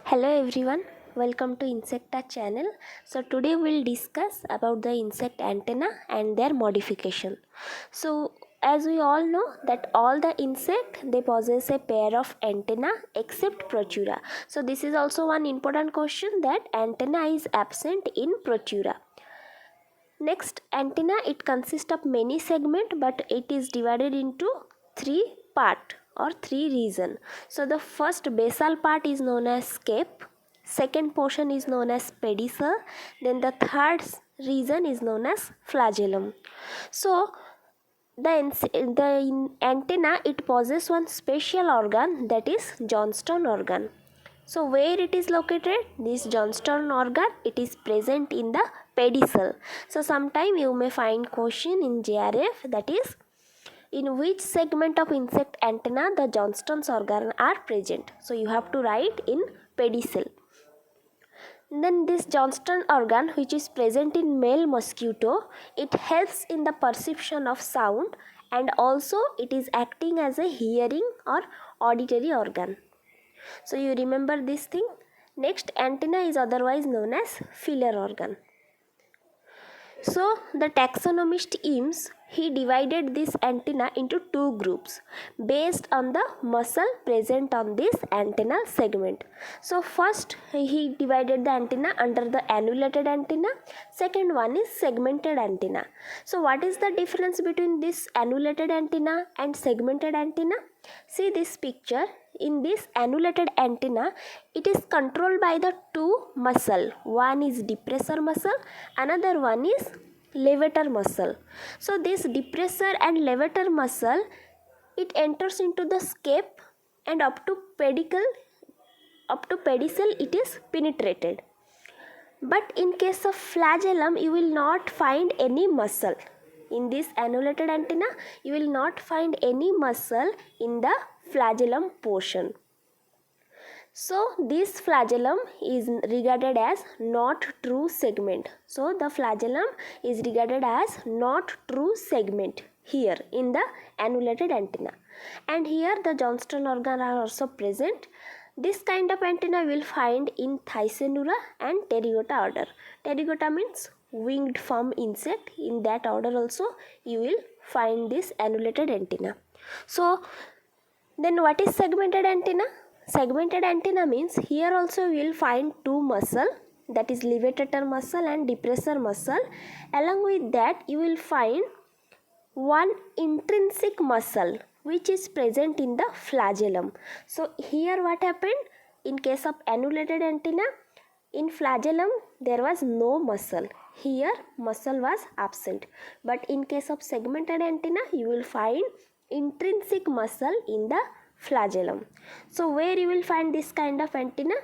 Hello everyone, welcome to Insecta channel. So today we'll discuss about the insect antenna and their modification. So as we all know that all the insect they possess a pair of antenna except Protura. So this is also one important question that antenna is absent in Protura. Next, antenna it consists of many segment but it is divided into three part or three region. So the first basal part is known as scape, second portion is known as pedicel, then the third region is known as flagellum. So the antenna it possesses one special organ, that is Johnston organ. So where it is located? This Johnston organ it is present in the pedicel. So sometime you may find question in JRF, that is in which segment of insect antenna the Johnston's organ are present. So you have to write in pedicel. Then this Johnston organ which is present in male mosquito, it helps in the perception of sound and also it is acting as a hearing or auditory organ. So you remember this thing. Next, antenna is otherwise known as feeler organ. So the taxonomist Eames he divided this antenna into two groups based on the muscle present on this antennal segment. So first he divided the antenna under the annulated antenna, second one is segmented antenna. So what is the difference between this annulated antenna and segmented antenna? See this picture. In this annulated antenna, it is controlled by the two muscle. One is depressor muscle, another one is levator muscle. So this depressor and levator muscle, it enters into the scape and up to pedicel it is penetrated. But in case of flagellum, you will not find any muscle. In this annulated antenna, you will not find any muscle in the flagellum portion. So this flagellum is regarded as not true segment. So the flagellum is regarded as not true segment here in the annulated antenna. And here the Johnston organ are also present. This kind of antenna will find in Thysanura and Pterygota order. Pterygota means winged form insect. In that order also you will find this annulated antenna. So then what is segmented antenna? Segmented antenna means here also we will find two muscle, that is levator muscle and depressor muscle. Along with that you will find one intrinsic muscle which is present in the flagellum. So here what happened? In case of annulated antenna, in flagellum there was no muscle. Here muscle was absent. But in case of segmented antenna you will find intrinsic muscle in the flagellum. So where you will find this kind of antenna?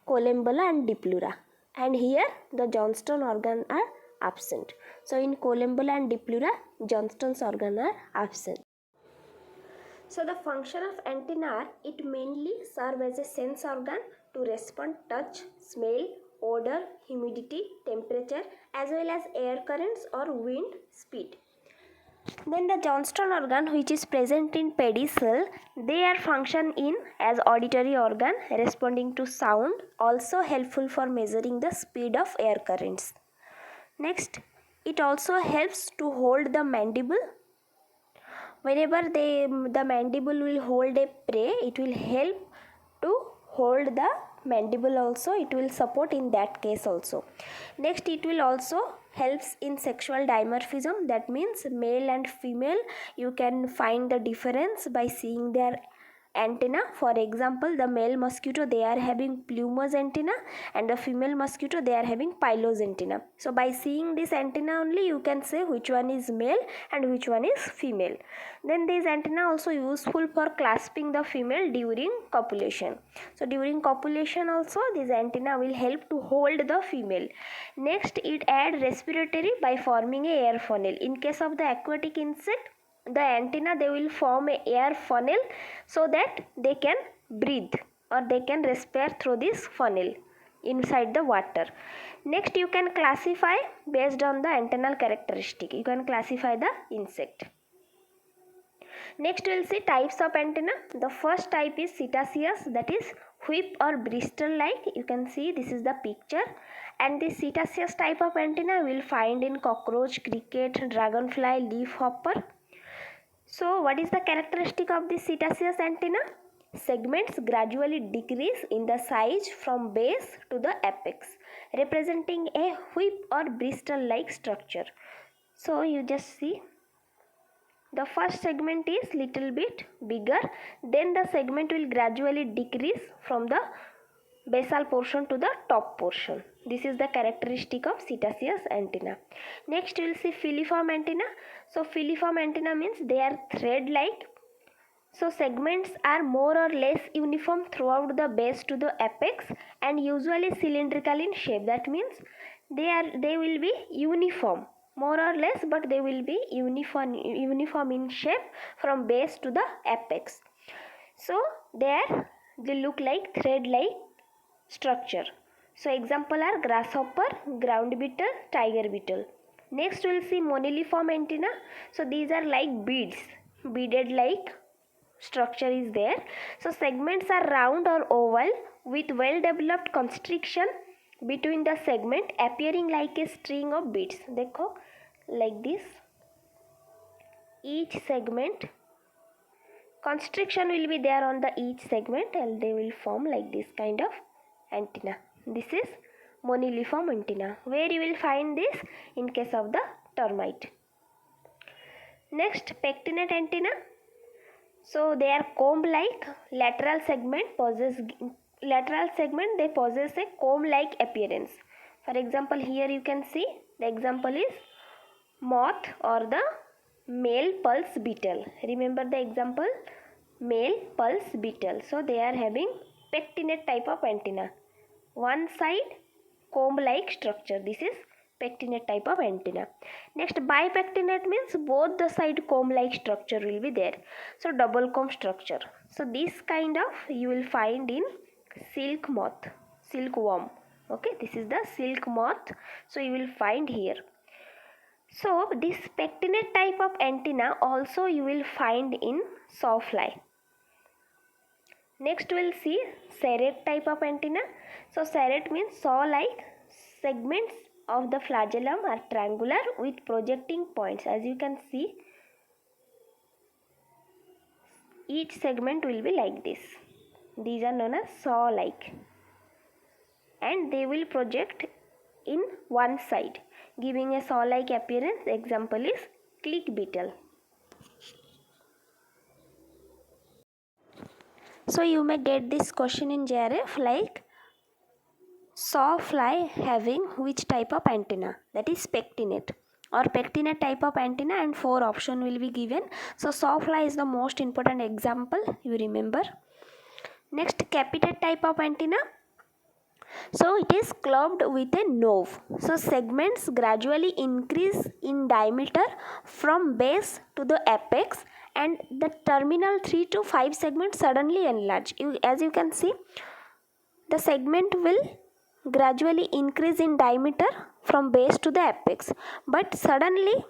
Collembola and Diplura. And here the Johnston organ are absent. So in Collembola and Diplura, Johnston's organ are absent. So the function of antenna are, it mainly serve as a sense organ to respond touch, smell, odor, humidity, temperature as well as air currents or wind speed. Then the Johnston organ which is present in pedicel, they are function in as auditory organ responding to sound, also helpful for measuring the speed of air currents. Next, it also helps to hold the mandible. Whenever the mandible will hold a prey, it will help to hold the mandible also, it will support in that case also. Next, it will also helps in sexual dimorphism, that means male and female you can find the difference by seeing their antenna. For example, the male mosquito they are having plumose antenna and the female mosquito they are having pilose antenna. So by seeing this antenna only you can say which one is male and which one is female. Then this antenna also useful for clasping the female during copulation. So during copulation also this antenna will help to hold the female. Next, it add respiratory by forming a air funnel. In case of the aquatic insect, the antenna they will form a air funnel so that they can breathe or they can respire through this funnel inside the water. Next, you can classify based on the antennal characteristic. You can classify the insect. Next, we will see types of antenna. The first type is Psittaceous, that is whip or bristle like. You can see this is the picture. And this cetaceous type of antenna we will find in cockroach, cricket, dragonfly, leafhopper. So what is the characteristic of this cetaceous antenna? Segments gradually decrease in the size from base to the apex, representing a whip or bristle like structure. So you just see the first segment is little bit bigger, then the segment will gradually decrease from the basal portion to the top portion. This is the characteristic of cetaceous antenna. Next we will see filiform antenna. So filiform antenna means they are thread like. So segments are more or less uniform throughout the base to the apex and usually cylindrical in shape. That means they will be uniform, more or less, but they will be uniform in shape from base to the apex. So they look like thread like structure. So example are grasshopper, ground beetle, tiger beetle. Next we will see moniliform antenna. So these are like beads, beaded like structure is there. So segments are round or oval with well developed constriction between the segment, appearing like a string of beads. देखो like this. Each segment constriction will be there on the each segment and they will form like this kind of antenna. This is moniliform antenna. Where you will find this? In case of the termite. Next, pectinate antenna. So they are comb like. Lateral segment they possess a comb like appearance. For example, here you can see the example is moth or the male pulse beetle. Remember the example, male pulse beetle. So they are having pectinate type of antenna. One side comb like structure. This is pectinate type of antenna. Next, bipectinate means both the side comb like structure will be there. So double comb structure. So this kind of you will find in silk moth, silkworm. Okay, this is the silk moth. So you will find here. So this pectinate type of antenna also you will find in sawfly. Next we will see serrate type of antenna. So serrate means saw like. Segments of the flagellum are triangular with projecting points. As you can see, each segment will be like this. These are known as saw like and they will project in one side, giving a saw like appearance. Example is click beetle. So you may get this question in JRF like sawfly having which type of antenna, that is pectinate or pectinate type of antenna, and 4 option will be given. So sawfly is the most important example, you remember. Next, capitate type of antenna. So it is clubbed with a knob. So segments gradually increase in diameter from base to the apex and the terminal 3 to 5 segments suddenly enlarge. As you can see, the segment will gradually increase in diameter from base to the apex, but suddenly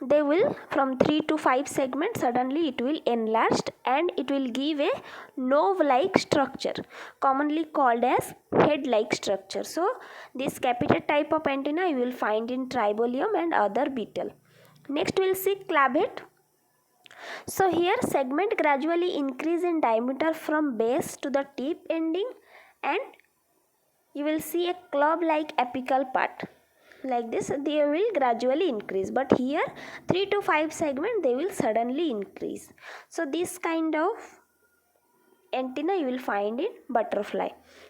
they will from 3 to 5 segments suddenly it will enlarged and it will give a knob like structure commonly called as head like structure. So this capitate type of antenna you will find in tribolium and other beetle. Next we will see clavate. So here segment gradually increase in diameter from base to the tip ending and you will see a club like apical part. Like this they will gradually increase, but here 3 to 5 segment they will suddenly increase. So this kind of antenna you will find in butterfly.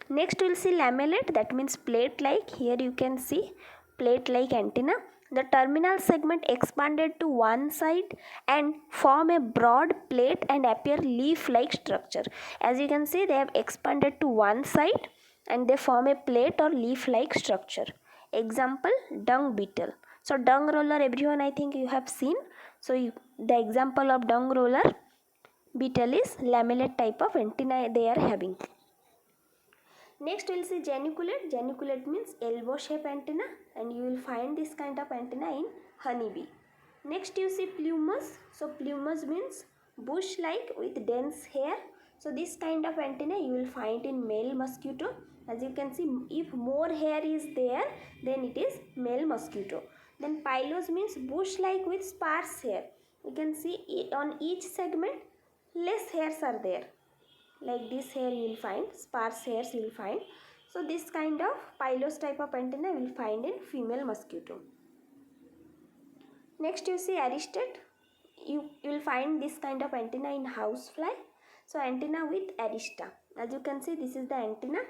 Next we will see lamellate, that means plate like. Here you can see plate like antenna. The terminal segment expanded to one side and form a broad plate and appear leaf like structure. As you can see they have expanded to one side and they form a plate or leaf like structure. Example, dung beetle. So dung roller, everyone I think you have seen. So the example of dung roller beetle is lamellate type of antenna they are having. Next we will see geniculate. Geniculate means elbow shape antenna and you will find this kind of antenna in honeybee. Next you see plumose. So plumose means bush like with dense hair. So this kind of antenna you will find in male mosquito. As you can see, if more hair is there, then it is male mosquito. Then pilose means bush like with sparse hair. You can see on each segment less hairs are there. Like this hair you will find, sparse hairs you will find. So this kind of pilose type of antenna you will find in female mosquito. Next you see aristet. You will find this kind of antenna in housefly. So antenna with arista. As you can see, this is the antenna,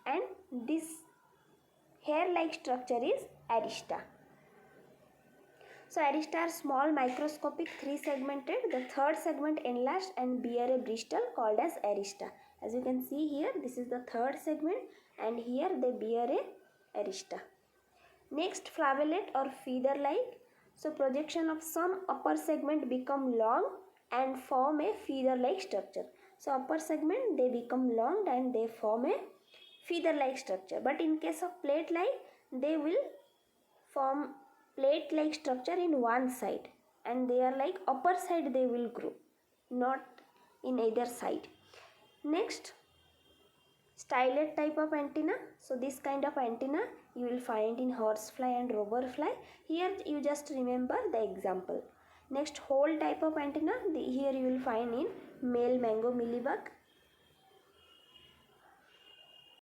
and this hair like structure is arista. So arista are small microscopic 3-segmented. The third segment enlarged and bear a bristle called as arista. As you can see here, this is the third segment, and here they bear a arista. Next, flaveolate or feather like. So projection of some upper segment become long and form a feather like structure. So upper segment they become long and they form a feather like structure. But in case of plate like, they will form plate like structure in one side, and they are like upper side they will grow, not in either side. Next, stylet type of antenna. So this kind of antenna you will find in horsefly and roverfly. Here you just remember the example. Next, hole type of antenna. Here you will find in male mango mealybug